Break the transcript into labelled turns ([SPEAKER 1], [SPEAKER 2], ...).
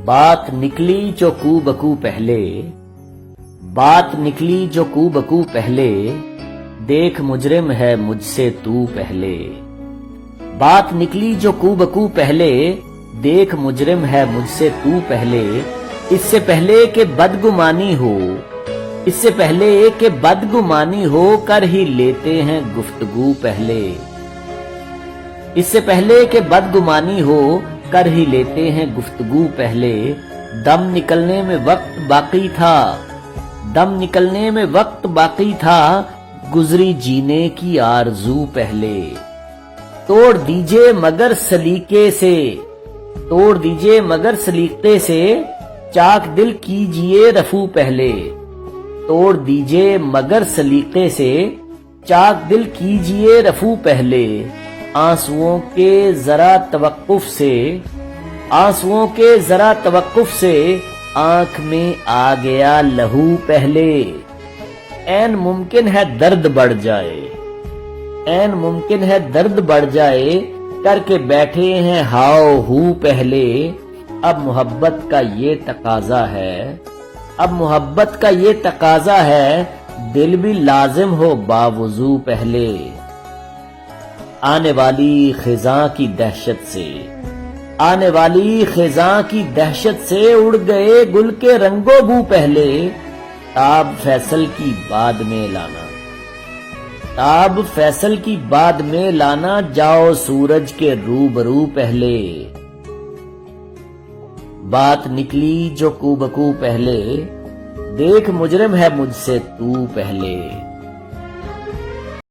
[SPEAKER 1] बात निकली जो कू बकू पहले, बात निकली जो कू बकू पहले, देख मुजरिम है मुझसे तू पहले। बात निकली जो कू बकू पहले, देख मुजरिम है मुझसे तू पहले। इससे पहले कि बदगुमानी हो, इससे पहले कि बदगुमानी हो, कर ही लेते हैं गुफ्तगू पहले। इससे पहले कि बदगुमानी हो, कर ही लेते हैं गुफ्तगू पहले। दम निकलने में वक्त बाकी था, दम निकलने में वक्त बाकी था, गुजरी जीने की आरज़ू पहले। तोड़ दीजिए मगर सलीके से, तोड़ दीजिए मगर सलीके से, चाक दिल कीजिए रफू पहले। तोड़ दीजिए मगर सलीके से, चाक दिल कीजिए रफू पहले। आंसुओं के जरा तवक्कुफ से, आंसुओं के जरा तवक्कुफ से, आंख में आ गया लहू पहले। ऐन मुमकिन है दर्द बढ़ जाए, ऐन मुमकिन है दर्द बढ़ जाए, करके बैठे हैं हाओ हू पहले। अब मोहब्बत का ये तकाजा है, अब मोहब्बत का ये तकाजा है, दिल भी लाजिम हो बावुजू पहले। आने वाली खिजां की दहशत से, आने वाली खिजां की दहशत से, उड़ गए गुल के रंगो बू पहले। ताब फैसल की बाद में लाना, ताब फैसल की बाद में लाना, जाओ सूरज के रूबरू पहले। बात निकली जो कू बकू पहले, देख मुजरिम है मुझसे तू पहले।